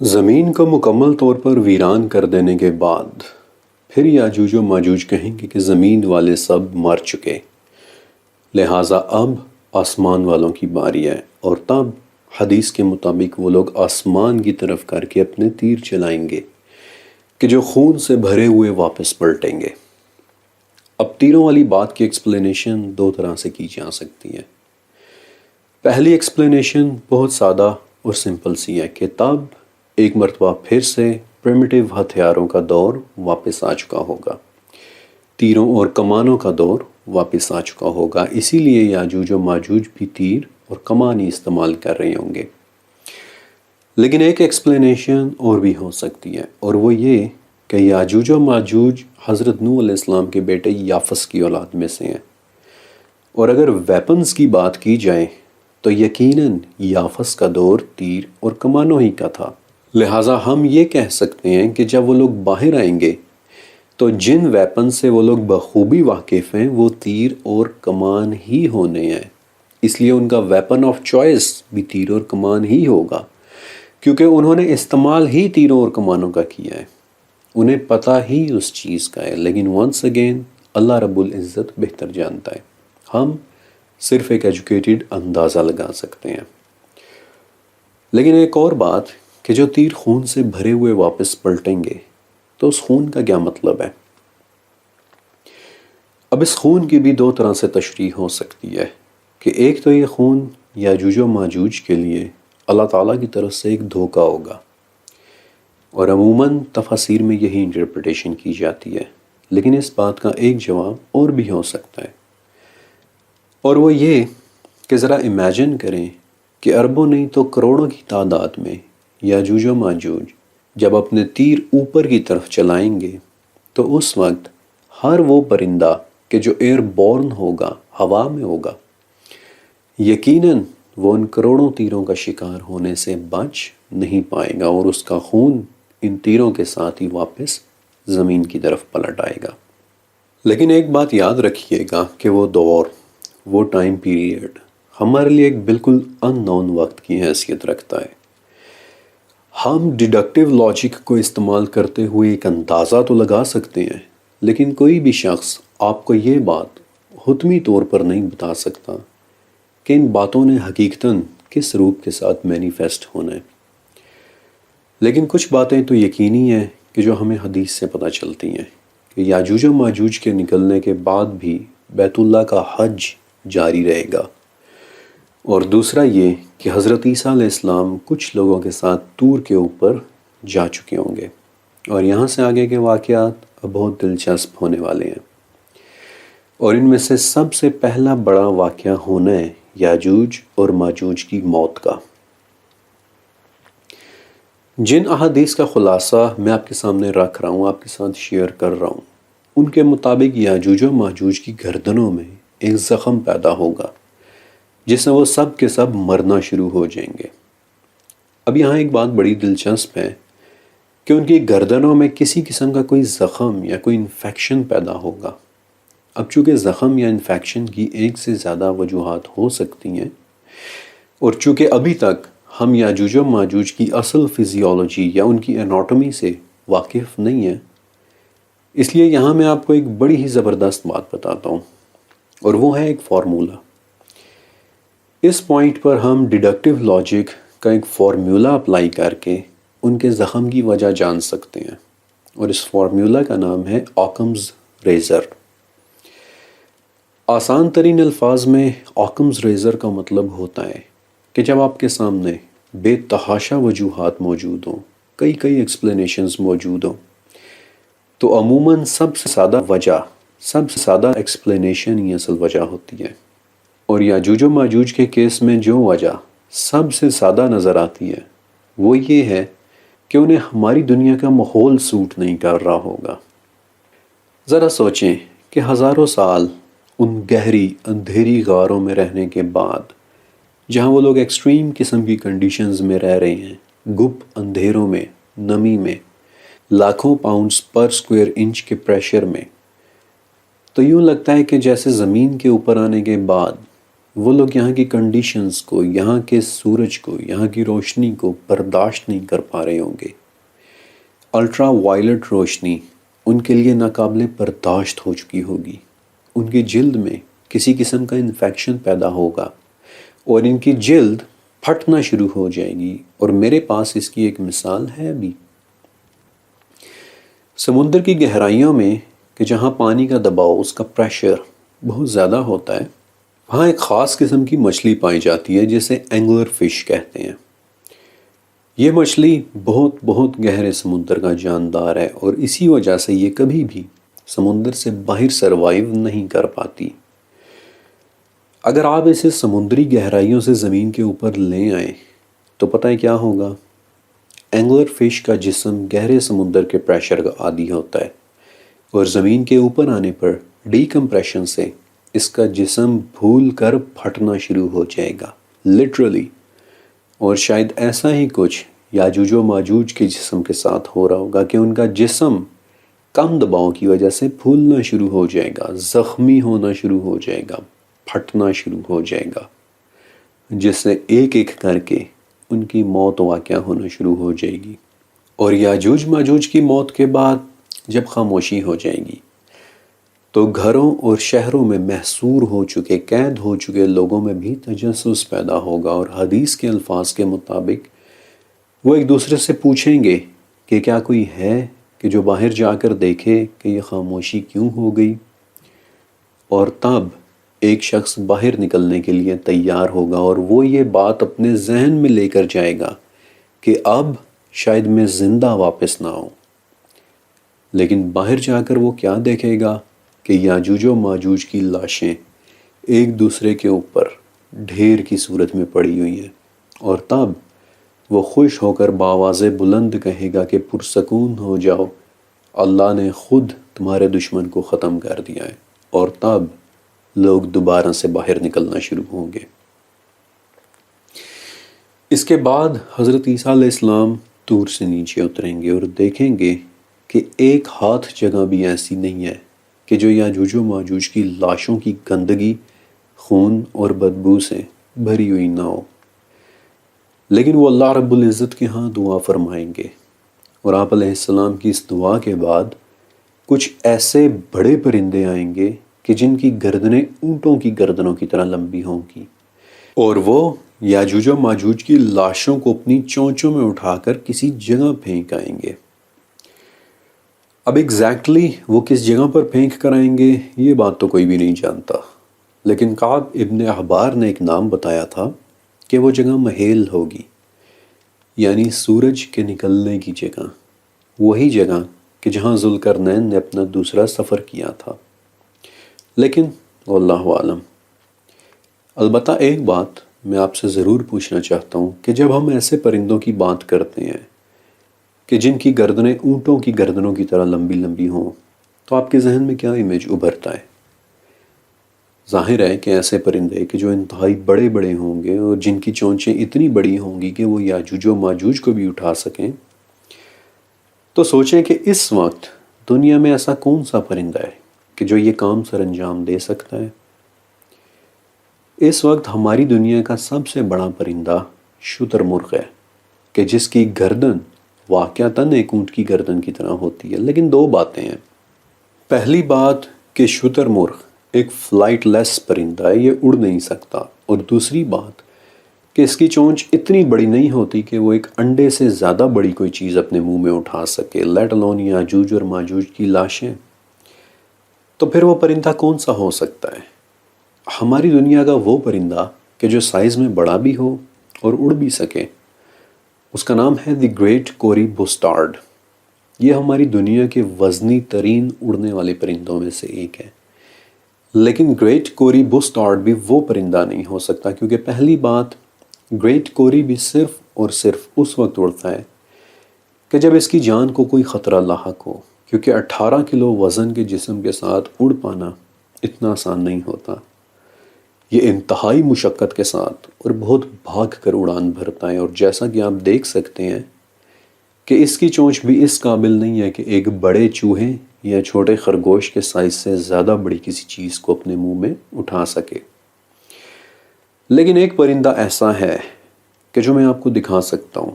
زمین کو مکمل طور پر ویران کر دینے کے بعد پھر یاجوج و ماجوج کہیں گے کہ زمین والے سب مر چکے، لہٰذا اب آسمان والوں کی باری ہے، اور تب حدیث کے مطابق وہ لوگ آسمان کی طرف کر کے اپنے تیر چلائیں گے کہ جو خون سے بھرے ہوئے واپس پلٹیں گے۔ اب تیروں والی بات کی ایکسپلینیشن دو طرح سے کی جا سکتی ہے۔ پہلی ایکسپلینیشن بہت سادہ اور سمپل سی ہے کہ تب ایک مرتبہ پھر سے پریمیٹیو ہتھیاروں کا دور واپس آ چکا ہوگا، تیروں اور کمانوں کا دور واپس آ چکا ہوگا، اسی لیے یاجوج و ماجوج بھی تیر اور کمان ہی استعمال کر رہے ہوں گے۔ لیکن ایک ایکسپلینیشن اور بھی ہو سکتی ہے، اور وہ یہ کہ یاجوج و ماجوج حضرت نوح علیہ السلام کے بیٹے یافس کی اولاد میں سے ہیں، اور اگر ویپنز کی بات کی جائے تو یقیناً یافس کا دور تیر اور کمانوں ہی کا تھا، لہٰذا ہم یہ کہہ سکتے ہیں کہ جب وہ لوگ باہر آئیں گے تو جن ویپن سے وہ لوگ بخوبی واقف ہیں وہ تیر اور کمان ہی ہونے ہیں، اس لیے ان کا ویپن آف چوائس بھی تیر اور کمان ہی ہوگا، کیونکہ انہوں نے استعمال ہی تیروں اور کمانوں کا کیا ہے، انہیں پتہ ہی اس چیز کا ہے۔ لیکن ونس اگین اللہ رب العزت بہتر جانتا ہے، ہم صرف ایک ایجوکیٹڈ اندازہ لگا سکتے ہیں۔ لیکن ایک اور بات کہ جو تیر خون سے بھرے ہوئے واپس پلٹیں گے تو اس خون کا کیا مطلب ہے؟ اب اس خون کی بھی دو طرح سے تشریح ہو سکتی ہے کہ ایک تو یہ خون یاجوج و ماجوج کے لیے اللہ تعالیٰ کی طرف سے ایک دھوکہ ہوگا، اور عموماً تفاسیر میں یہی انٹرپریٹیشن کی جاتی ہے، لیکن اس بات کا ایک جواب اور بھی ہو سکتا ہے، اور وہ یہ کہ ذرا امیجن کریں کہ اربوں نہیں تو کروڑوں کی تعداد میں یاجوج و ماجوج جب اپنے تیر اوپر کی طرف چلائیں گے تو اس وقت ہر وہ پرندہ کہ جو ایئر بورن ہوگا، ہوا میں ہوگا، یقیناً وہ ان کروڑوں تیروں کا شکار ہونے سے بچ نہیں پائے گا، اور اس کا خون ان تیروں کے ساتھ ہی واپس زمین کی طرف پلٹ آئے گا۔ لیکن ایک بات یاد رکھیے گا کہ وہ دور، وہ ٹائم پیریڈ ہمارے لیے ایک بالکل ان نون وقت کی حیثیت رکھتا ہے۔ ہم ڈیڈکٹیو لاجک کو استعمال کرتے ہوئے ایک اندازہ تو لگا سکتے ہیں، لیکن کوئی بھی شخص آپ کو یہ بات حتمی طور پر نہیں بتا سکتا کہ ان باتوں نے حقیقتاً کس روپ کے ساتھ مینیفیسٹ ہونا ہے۔ لیکن کچھ باتیں تو یقینی ہیں کہ جو ہمیں حدیث سے پتہ چلتی ہیں کہ یاجوج و ماجوج کے نکلنے کے بعد بھی بیت اللہ کا حج جاری رہے گا، اور دوسرا یہ کہ حضرت عیسیٰ علیہ السلام کچھ لوگوں کے ساتھ طور کے اوپر جا چکے ہوں گے، اور یہاں سے آگے کے واقعات بہت دلچسپ ہونے والے ہیں، اور ان میں سے سب سے پہلا بڑا واقعہ ہونا ہے یاجوج اور ماجوج کی موت کا۔ جن احادیث کا خلاصہ میں آپ کے سامنے رکھ رہا ہوں، آپ کے ساتھ شیئر کر رہا ہوں، ان کے مطابق یاجوج و ماجوج کی گردنوں میں ایک زخم پیدا ہوگا جس سے وہ سب کے سب مرنا شروع ہو جائیں گے۔ اب یہاں ایک بات بڑی دلچسپ ہے کہ ان کی گردنوں میں کسی قسم کا کوئی زخم یا کوئی انفیکشن پیدا ہوگا۔ اب چونکہ زخم یا انفیکشن کی ایک سے زیادہ وجوہات ہو سکتی ہیں، اور چونکہ ابھی تک ہم یاجوج و ماجوج کی اصل فزیولوجی یا ان کی اناٹومی سے واقف نہیں ہیں، اس لیے یہاں میں آپ کو ایک بڑی ہی زبردست بات بتاتا ہوں، اور وہ ہے ایک فارمولا۔ اس پوائنٹ پر ہم ڈیڈکٹیو لاجک کا ایک فارمولا اپلائی کر کے ان کے زخم کی وجہ جان سکتے ہیں، اور اس فارمولا کا نام ہے آکمز ریزر۔ آسان ترین الفاظ میں آکمز ریزر کا مطلب ہوتا ہے کہ جب آپ کے سامنے بے تحاشا وجوہات موجود ہوں، کئی ایکسپلینیشنز موجود ہوں، تو عموماً سب سے سادہ وجہ، سب سے سادہ ایکسپلینیشن ہی اصل وجہ ہوتی ہے، اور یاجوج و ماجوج کے کیس میں جو وجہ سب سے سادہ نظر آتی ہے وہ یہ ہے کہ انہیں ہماری دنیا کا ماحول سوٹ نہیں کر رہا ہوگا۔ ذرا سوچیں کہ ہزاروں سال ان گہری اندھیری غاروں میں رہنے کے بعد، جہاں وہ لوگ ایکسٹریم قسم کی کنڈیشنز میں رہ رہے ہیں، گپ اندھیروں میں، نمی میں، لاکھوں پاؤنڈز پر سکوئر انچ کے پریشر میں، تو یوں لگتا ہے کہ جیسے زمین کے اوپر آنے کے بعد وہ لوگ یہاں کی کنڈیشنز کو، یہاں کے سورج کو، یہاں کی روشنی کو برداشت نہیں کر پا رہے ہوں گے۔ الٹرا وائلٹ روشنی ان کے لیے ناقابل برداشت ہو چکی ہوگی، ان کی جلد میں کسی قسم کا انفیکشن پیدا ہوگا اور ان کی جلد پھٹنا شروع ہو جائے گی، اور میرے پاس اس کی ایک مثال ہے بھی۔ سمندر کی گہرائیوں میں کہ جہاں پانی کا دباؤ، اس کا پریشر بہت زیادہ ہوتا ہے، وہاں ایک خاص قسم کی مچھلی پائی جاتی ہے جسے اینگلر فش کہتے ہیں۔ یہ مچھلی بہت بہت گہرے سمندر کا جاندار ہے، اور اسی وجہ سے یہ کبھی بھی سمندر سے باہر سروائیو نہیں کر پاتی۔ اگر آپ اسے سمندری گہرائیوں سے زمین کے اوپر لے آئیں تو پتہ ہے کیا ہوگا؟ اینگلر فش کا جسم گہرے سمندر کے پریشر کا عادی ہوتا ہے، اور زمین کے اوپر آنے پر ڈی کمپریشن سے اس کا جسم پھول کر پھٹنا شروع ہو جائے گا، لٹرلی۔ اور شاید ایسا ہی کچھ یاجوج و ماجوج کے جسم کے ساتھ ہو رہا ہوگا کہ ان کا جسم کم دباؤ کی وجہ سے پھولنا شروع ہو جائے گا، زخمی ہونا شروع ہو جائے گا، پھٹنا شروع ہو جائے گا، جس سے ایک ایک کر کے ان کی موت واقع ہونا شروع ہو جائے گی۔ اور یاجوج ماجوج کی موت کے بعد جب خاموشی ہو جائے گی تو گھروں اور شہروں میں محصور ہو چکے، قید ہو چکے لوگوں میں بھی تجسس پیدا ہوگا، اور حدیث کے الفاظ کے مطابق وہ ایک دوسرے سے پوچھیں گے کہ کیا کوئی ہے کہ جو باہر جا کر دیکھے کہ یہ خاموشی کیوں ہو گئی؟ اور تب ایک شخص باہر نکلنے کے لیے تیار ہوگا، اور وہ یہ بات اپنے ذہن میں لے کر جائے گا کہ اب شاید میں زندہ واپس نہ آؤں۔ لیکن باہر جا کر وہ کیا دیکھے گا کہ یاجوج و ماجوج کی لاشیں ایک دوسرے کے اوپر ڈھیر کی صورت میں پڑی ہوئی ہیں، اور تب وہ خوش ہو کر بآواز بلند کہے گا کہ پرسکون ہو جاؤ، اللہ نے خود تمہارے دشمن کو ختم کر دیا ہے، اور تب لوگ دوبارہ سے باہر نکلنا شروع ہوں گے۔ اس کے بعد حضرت عیسیٰ علیہ السلام طور سے نیچے اتریں گے اور دیکھیں گے کہ ایک ہاتھ جگہ بھی ایسی نہیں ہے کہ جو یاجوج و ماجوج کی لاشوں کی گندگی، خون اور بدبو سے بھری ہوئی نہ ہو۔ لیکن وہ اللہ رب العزت کے ہاں دعا فرمائیں گے، اور آپ علیہ السلام کی اس دعا کے بعد کچھ ایسے بڑے پرندے آئیں گے کہ جن کی گردنیں اونٹوں کی گردنوں کی طرح لمبی ہوں گی، اور وہ یاجوج و ماجوج کی لاشوں کو اپنی چونچوں میں اٹھا کر کسی جگہ پھینک آئیں گے۔ اب ایگزیکٹلی وہ کس جگہ پر پھینک کر آئیں گے یہ بات تو کوئی بھی نہیں جانتا، لیکن کعب ابن احبار نے ایک نام بتایا تھا کہ وہ جگہ مہیل ہوگی، یعنی سورج کے نکلنے کی جگہ، وہی جگہ کہ جہاں ذوالقرنین نے اپنا دوسرا سفر کیا تھا۔ لیکن واللہ عالم۔ البتہ ایک بات میں آپ سے ضرور پوچھنا چاہتا ہوں کہ جب ہم ایسے پرندوں کی بات کرتے ہیں کہ جن کی گردنیں اونٹوں کی گردنوں کی طرح لمبی لمبی ہوں، تو آپ کے ذہن میں کیا امیج ابھرتا ہے؟ ظاہر ہے کہ ایسے پرندے کہ جو انتہائی بڑے بڑے ہوں گے اور جن کی چونچیں اتنی بڑی ہوں گی کہ وہ یاجوج و ماجوج کو بھی اٹھا سکیں۔ تو سوچیں کہ اس وقت دنیا میں ایسا کون سا پرندہ ہے کہ جو یہ کام سر انجام دے سکتا ہے؟ اس وقت ہماری دنیا کا سب سے بڑا پرندہ شتر مرغ ہے کہ جس کی گردن واقعتاً ایک اونٹ کی گردن کی طرح ہوتی ہے، لیکن دو باتیں ہیں۔ پہلی بات کہ شتر مرغ ایک فلائٹ لیس پرندہ ہے، یہ اڑ نہیں سکتا، اور دوسری بات کہ اس کی چونچ اتنی بڑی نہیں ہوتی کہ وہ ایک انڈے سے زیادہ بڑی کوئی چیز اپنے منہ میں اٹھا سکے، لیٹ الون یاجوج اور ماجوج کی لاشیں۔ تو پھر وہ پرندہ کون سا ہو سکتا ہے؟ ہماری دنیا کا وہ پرندہ کہ جو سائز میں بڑا بھی ہو اور اڑ بھی سکے، اس کا نام ہے دی گریٹ کوری بسٹارڈ۔ یہ ہماری دنیا کے وزنی ترین اڑنے والے پرندوں میں سے ایک ہے۔ لیکن گریٹ کوری بسٹارڈ بھی وہ پرندہ نہیں ہو سکتا، کیونکہ پہلی بات گریٹ کوری بھی صرف اور صرف اس وقت اڑتا ہے کہ جب اس کی جان کو کوئی خطرہ لاحق ہو، کیونکہ 18 کلو وزن کے جسم کے ساتھ اڑ پانا اتنا آسان نہیں ہوتا۔ یہ انتہائی مشقت کے ساتھ اور بہت بھاگ کر اڑان بھرتا ہے، اور جیسا کہ آپ دیکھ سکتے ہیں کہ اس کی چونچ بھی اس قابل نہیں ہے کہ ایک بڑے چوہے یا چھوٹے خرگوش کے سائز سے زیادہ بڑی کسی چیز کو اپنے منہ میں اٹھا سکے۔ لیکن ایک پرندہ ایسا ہے کہ جو میں آپ کو دکھا سکتا ہوں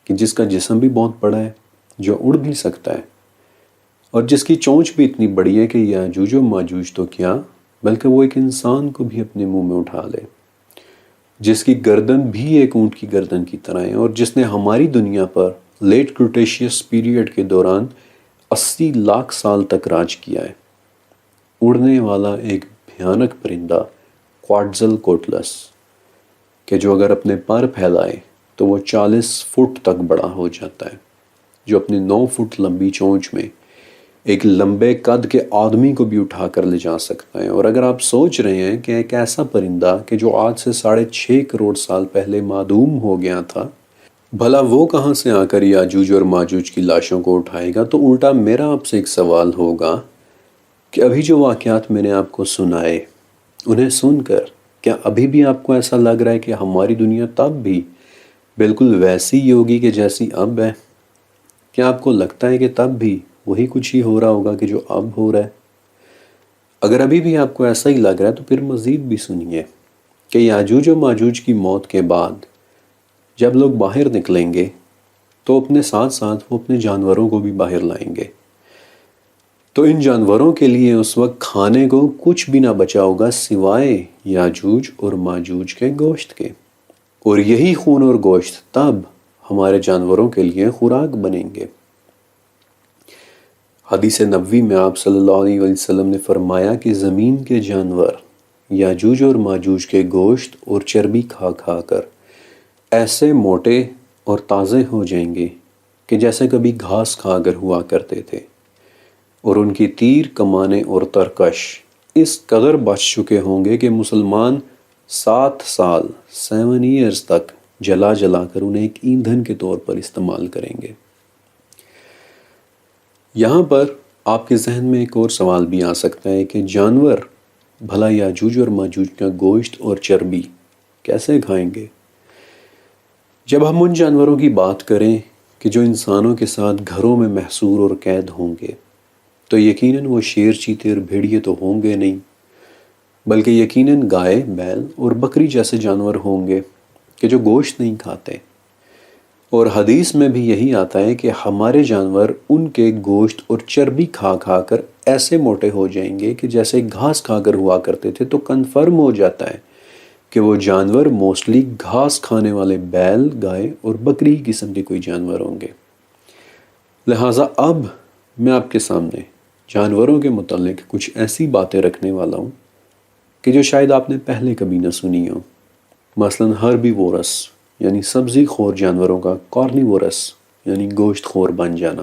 کہ جس کا جسم بھی بہت بڑا ہے، جو اڑ بھی سکتا ہے، اور جس کی چونچ بھی اتنی بڑی ہے کہ یاجوج و ماجوج تو کیا بلکہ وہ ایک انسان کو بھی اپنے منہ میں اٹھا لے، جس کی گردن بھی ایک اونٹ کی گردن کی طرح ہے، اور جس نے ہماری دنیا پر لیٹ کریٹیشیس پیریڈ کے دوران 80 لاکھ سال تک راج کیا ہے۔ اڑنے والا ایک بھیانک پرندہ کوادزل کوٹلس کہ جو اگر اپنے پر پھیلائے تو وہ 40 فٹ تک بڑا ہو جاتا ہے، جو اپنی 9 فٹ لمبی چونچ میں ایک لمبے قد کے آدمی کو بھی اٹھا کر لے جا سکتا ہے۔ اور اگر آپ سوچ رہے ہیں کہ ایک ایسا پرندہ کہ جو آج سے 6.5 کروڑ سال پہلے معدوم ہو گیا تھا، بھلا وہ کہاں سے آ کر یاجوج اور ماجوج کی لاشوں کو اٹھائے گا، تو الٹا میرا آپ سے ایک سوال ہوگا کہ ابھی جو واقعات میں نے آپ کو سنائے، انہیں سن کر کیا ابھی بھی آپ کو ایسا لگ رہا ہے کہ ہماری دنیا تب بھی بالکل ویسی ہی ہوگی کہ جیسی اب ہے؟ کیا آپ کو لگتا ہے کہ تب بھی وہی کچھ ہی ہو رہا ہوگا کہ جو اب ہو رہا ہے؟ اگر ابھی بھی آپ کو ایسا ہی لگ رہا ہے تو پھر مزید بھی سنیے کہ یاجوج و ماجوج کی موت کے بعد جب لوگ باہر نکلیں گے تو اپنے ساتھ ساتھ وہ اپنے جانوروں کو بھی باہر لائیں گے، تو ان جانوروں کے لیے اس وقت کھانے کو کچھ بھی نہ بچا ہوگا سوائے یاجوج اور ماجوج کے گوشت کے، اور یہی خون اور گوشت تب ہمارے جانوروں کے لیے خوراک بنیں گے۔ حدیث نبوی میں آپ صلی اللہ علیہ وسلم نے فرمایا کہ زمین کے جانور یاجوج اور ماجوج کے گوشت اور چربی کھا کھا کر ایسے موٹے اور تازے ہو جائیں گے کہ جیسے کبھی گھاس کھا کر ہوا کرتے تھے، اور ان کی تیر کمانیں اور ترکش اس قدر بچ چکے ہوں گے کہ مسلمان 7 سال 7 ایئرز تک جلا جلا کر انہیں ایک ایندھن کے طور پر استعمال کریں گے۔ یہاں پر آپ کے ذہن میں ایک اور سوال بھی آ سکتا ہے کہ جانور بھلا یاجوج اور ماجوج کا گوشت اور چربی کیسے کھائیں گے؟ جب ہم ان جانوروں کی بات کریں کہ جو انسانوں کے ساتھ گھروں میں محصور اور قید ہوں گے، تو یقیناً وہ شیر چیتے اور بھیڑیے تو ہوں گے نہیں، بلکہ یقیناً گائے، بیل اور بکری جیسے جانور ہوں گے کہ جو گوشت نہیں کھاتے۔ اور حدیث میں بھی یہی آتا ہے کہ ہمارے جانور ان کے گوشت اور چربی کھا کھا کر ایسے موٹے ہو جائیں گے کہ جیسے گھاس کھا کر ہوا کرتے تھے، تو کنفرم ہو جاتا ہے کہ وہ جانور موسٹلی گھاس کھانے والے بیل، گائے اور بکری قسم کے کوئی جانور ہوں گے۔ لہٰذا اب میں آپ کے سامنے جانوروں کے متعلق کچھ ایسی باتیں رکھنے والا ہوں کہ جو شاید آپ نے پہلے کبھی نہ سنی ہو۔ مثلاً ہربی وورس یعنی سبزی خور جانوروں کا کارنیورس یعنی گوشت خور بن جانا،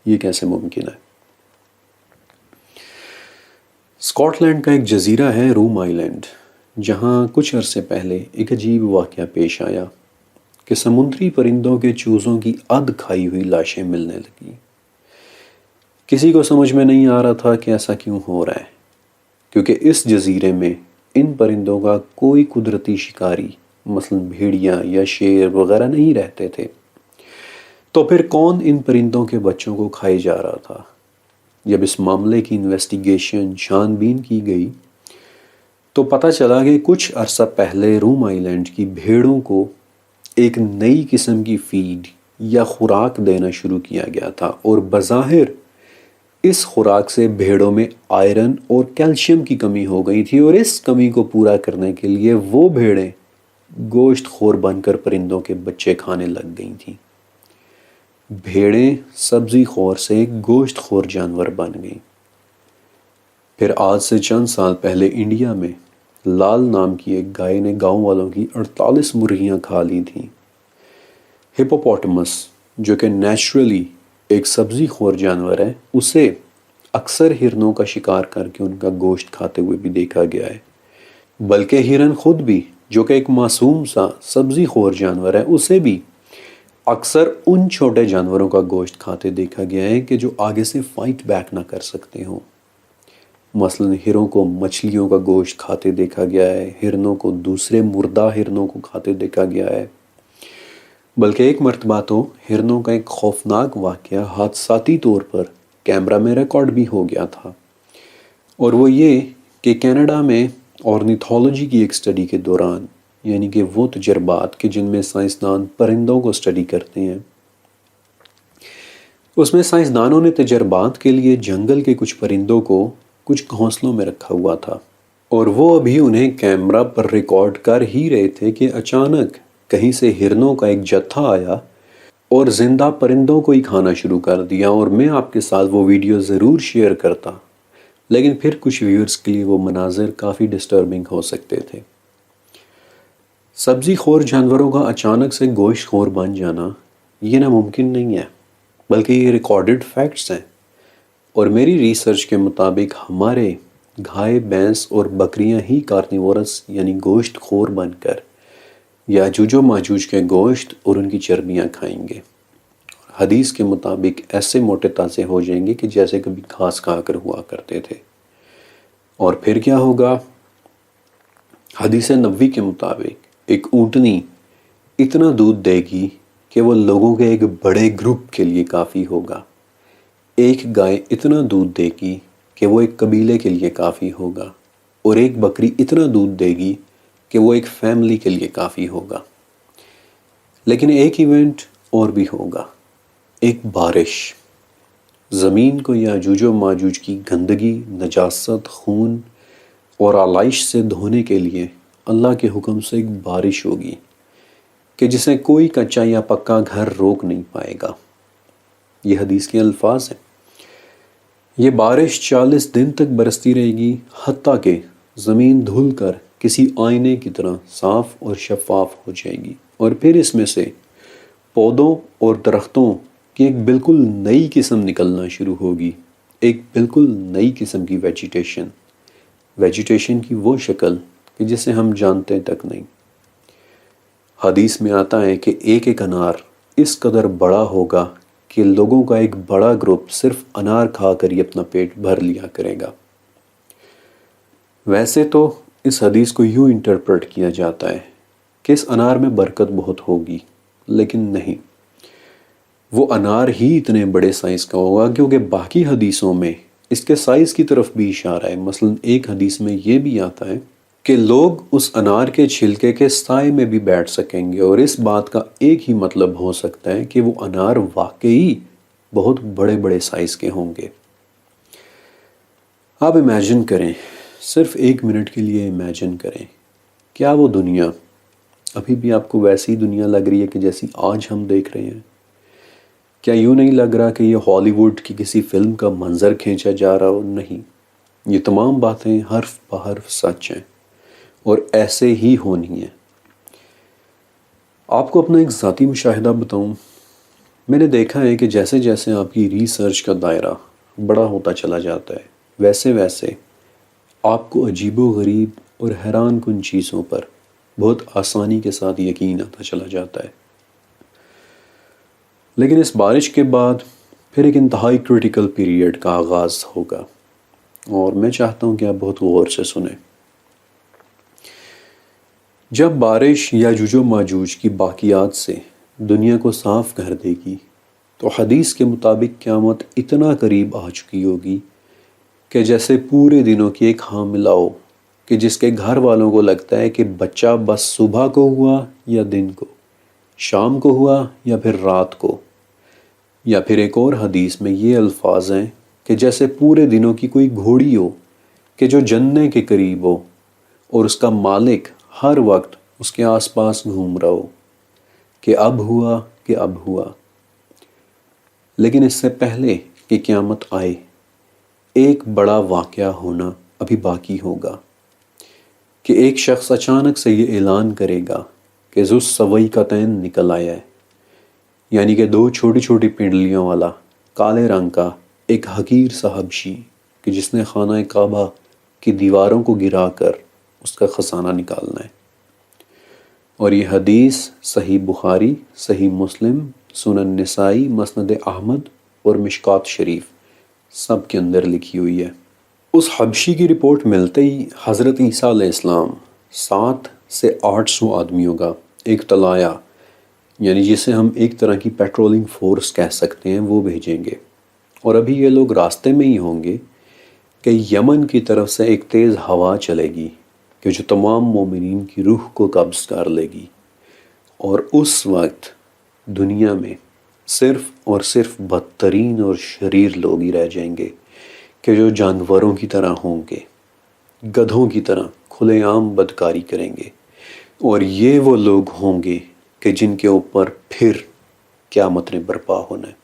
یہ کیسے ممکن ہے؟ اسکاٹ لینڈ کا ایک جزیرہ ہے روم آئی لینڈ، جہاں کچھ عرصے پہلے ایک عجیب واقعہ پیش آیا کہ سمندری پرندوں کے چوزوں کی اد کھائی ہوئی لاشیں ملنے لگیں۔ کسی کو سمجھ میں نہیں آ رہا تھا کہ ایسا کیوں ہو رہا ہے، کیونکہ اس جزیرے میں ان پرندوں کا کوئی قدرتی شکاری مثلا بھیڑیاں یا شیر وغیرہ نہیں رہتے تھے، تو پھر کون ان پرندوں کے بچوں کو کھائے جا رہا تھا؟ جب اس معاملے کی انویسٹیگیشن چھان بین کی گئی تو پتہ چلا کہ کچھ عرصہ پہلے روم آئی لینڈ کی بھیڑوں کو ایک نئی قسم کی فیڈ یا خوراک دینا شروع کیا گیا تھا، اور بظاہر اس خوراک سے بھیڑوں میں آئرن اور کیلشیم کی کمی ہو گئی تھی، اور اس کمی کو پورا کرنے کے لیے وہ بھیڑیں گوشت خور بن کر پرندوں کے بچے کھانے لگ گئی تھیں۔ بھیڑیں سبزی خور سے گوشت خور جانور بن گئیں۔ پھر آج سے چند سال پہلے انڈیا میں لال نام کی ایک گائے نے گاؤں والوں کی 48 مرغیاں کھا لی تھیں۔ ہپوپوٹمس جو کہ نیچرلی ایک سبزی خور جانور ہے، اسے اکثر ہرنوں کا شکار کر کے ان کا گوشت کھاتے ہوئے بھی دیکھا گیا ہے، بلکہ ہرن خود بھی جو کہ ایک معصوم سا سبزی خور جانور ہے، اسے بھی اکثر ان چھوٹے جانوروں کا گوشت کھاتے دیکھا گیا ہے کہ جو آگے سے فائٹ بیک نہ کر سکتے ہوں۔ مثلاً ہرنوں کو مچھلیوں کا گوشت کھاتے دیکھا گیا ہے، ہرنوں کو دوسرے مردہ ہرنوں کو کھاتے دیکھا گیا ہے، بلکہ ایک مرتبہ تو ہرنوں کا ایک خوفناک واقعہ حادثاتی طور پر کیمرہ میں ریکارڈ بھی ہو گیا تھا، اور وہ یہ کہ کینیڈا میں ornithology کی ایک سٹڈی کے دوران، یعنی کہ وہ تجربات کہ جن میں سائنسدان پرندوں کو سٹڈی کرتے ہیں، اس میں سائنسدانوں نے تجربات کے لیے جنگل کے کچھ پرندوں کو کچھ گھونسلوں میں رکھا ہوا تھا، اور وہ ابھی انہیں کیمرہ پر ریکارڈ کر ہی رہے تھے کہ اچانک کہیں سے ہرنوں کا ایک جتھا آیا اور زندہ پرندوں کو ہی کھانا شروع کر دیا۔ اور میں آپ کے ساتھ وہ ویڈیو ضرور شیئر کرتا، لیکن پھر کچھ ویورز کے لیے وہ مناظر کافی ڈسٹربنگ ہو سکتے تھے۔ سبزی خور جانوروں کا اچانک سے گوشت خور بن جانا یہ ناممکن نہیں ہے، بلکہ یہ ریکارڈڈ فیکٹس ہیں، اور میری ریسرچ کے مطابق ہمارے گائے، بھینس اور بکریاں ہی کارنیورس یعنی گوشت خور بن کر یاجوج و ماجوج کے گوشت اور ان کی چربیاں کھائیں گے۔ حدیث کے مطابق ایسے موٹے تازے ہو جائیں گے کہ جیسے کبھی گھاس کھا کر ہوا کرتے تھے۔ اور پھر کیا ہوگا؟ حدیث نبوی کے مطابق ایک اونٹنی اتنا دودھ دے گی کہ وہ لوگوں کے ایک بڑے گروپ کے لیے کافی ہوگا۔ ایک گائے اتنا دودھ دے گی کہ وہ ایک قبیلے کے لیے کافی ہوگا، اور ایک بکری اتنا دودھ دے گی کہ وہ ایک فیملی کے لیے کافی ہوگا۔ لیکن ایک ایونٹ اور بھی ہوگا، ایک بارش۔ زمین کو یاجوج و ماجوج کی گندگی، نجاست، خون اور آلائش سے دھونے کے لیے اللہ کے حکم سے ایک بارش ہوگی کہ جسے کوئی کچا یا پکا گھر روک نہیں پائے گا۔ یہ حدیث کے الفاظ ہیں۔ یہ بارش 40 دن تک برستی رہے گی، حتیٰ کہ زمین دھل کر کسی آئینے کی طرح صاف اور شفاف ہو جائے گی، اور پھر اس میں سے پودوں اور درختوں کی ایک بالکل نئی قسم نکلنا شروع ہوگی، ایک بالکل نئی قسم کی ویجیٹیشن کی وہ شکل کہ جسے ہم جانتے تک نہیں۔ حدیث میں آتا ہے کہ ایک ایک انار اس قدر بڑا ہوگا کہ لوگوں کا ایک بڑا گروپ صرف انار کھا کر ہی اپنا پیٹ بھر لیا کرے گا۔ ویسے تو اس حدیث کو یوں انٹرپریٹ کیا جاتا ہے کہ اس انار میں برکت بہت ہوگی، لیکن نہیں، وہ انار ہی اتنے بڑے سائز کا ہوگا کیونکہ باقی حدیثوں میں اس کے سائز کی طرف بھی اشارہ ہے۔ مثلا ایک حدیث میں یہ بھی آتا ہے کہ لوگ اس انار کے چھلکے کے سائے میں بھی بیٹھ سکیں گے، اور اس بات کا ایک ہی مطلب ہو سکتا ہے کہ وہ انار واقعی بہت بڑے بڑے سائز کے ہوں گے۔ آپ امیجن کریں، صرف 1 منٹ کے لیے امیجن کریں، کیا وہ دنیا ابھی بھی آپ کو ویسی دنیا لگ رہی ہے کہ جیسی آج ہم دیکھ رہے ہیں؟ کیا یوں نہیں لگ رہا کہ یہ ہالی ووڈ کی کسی فلم کا منظر کھینچا جا رہا ہو؟ نہیں، یہ تمام باتیں حرف بحرف سچ ہیں اور ایسے ہی ہونی ہیں۔ آپ کو اپنا ایک ذاتی مشاہدہ بتاؤں، میں نے دیکھا ہے کہ جیسے جیسے آپ کی ریسرچ کا دائرہ بڑا ہوتا چلا جاتا ہے، ویسے ویسے آپ کو عجیب و غریب اور حیران کن چیزوں پر بہت آسانی کے ساتھ یقین آتا چلا جاتا ہے۔ لیکن اس بارش کے بعد پھر ایک انتہائی کریٹیکل پیریڈ کا آغاز ہوگا، اور میں چاہتا ہوں کہ آپ بہت غور سے سنیں۔ جب بارش یاجوج و ماجوج کی باقیات سے دنیا کو صاف کر دے گی تو حدیث کے مطابق قیامت اتنا قریب آ چکی ہوگی کہ جیسے پورے دنوں کی ایک حاملہ ہو کہ جس کے گھر والوں کو لگتا ہے کہ بچہ بس صبح کو ہوا یا دن کو، شام کو ہوا یا پھر رات کو۔ یا پھر ایک اور حدیث میں یہ الفاظ ہیں کہ جیسے پورے دنوں کی کوئی گھوڑی ہو کہ جو جننے کے قریب ہو، اور اس کا مالک ہر وقت اس کے آس پاس گھوم رہا ہو کہ اب ہوا کہ اب ہوا۔ لیکن اس سے پہلے کہ قیامت آئے، ایک بڑا واقعہ ہونا ابھی باقی ہوگا کہ ایک شخص اچانک سے یہ اعلان کرے گا کہ ذو السویقتین نکل آیا ہے، یعنی کہ 2 چھوٹی چھوٹی پنڈلیوں والا کالے رنگ کا ایک حقیر سا حبشی کہ جس نے خانہ کعبہ کی دیواروں کو گرا کر اس کا خزانہ نکالنا ہے۔ اور یہ حدیث صحیح بخاری، صحیح مسلم، سنن نسائی، مسند احمد اور مشکات شریف سب کے اندر لکھی ہوئی ہے۔ اس حبشی کی رپورٹ ملتے ہی حضرت عیسیٰ علیہ السلام 700 سے 800 آدمیوں کا ایک طلایہ، یعنی جسے ہم ایک طرح کی پیٹرولنگ فورس کہہ سکتے ہیں، وہ بھیجیں گے۔ اور ابھی یہ لوگ راستے میں ہی ہوں گے کہ یمن کی طرف سے ایک تیز ہوا چلے گی کہ جو تمام مومنین کی روح کو قبض کر لے گی، اور اس وقت دنیا میں صرف اور صرف بدترین اور شریر لوگ ہی رہ جائیں گے کہ جو جانوروں کی طرح ہوں گے، گدھوں کی طرح کھلے عام بدکاری کریں گے، اور یہ وہ لوگ ہوں گے کہ جن کے اوپر پھر قیامت نے برپا ہونا ہے۔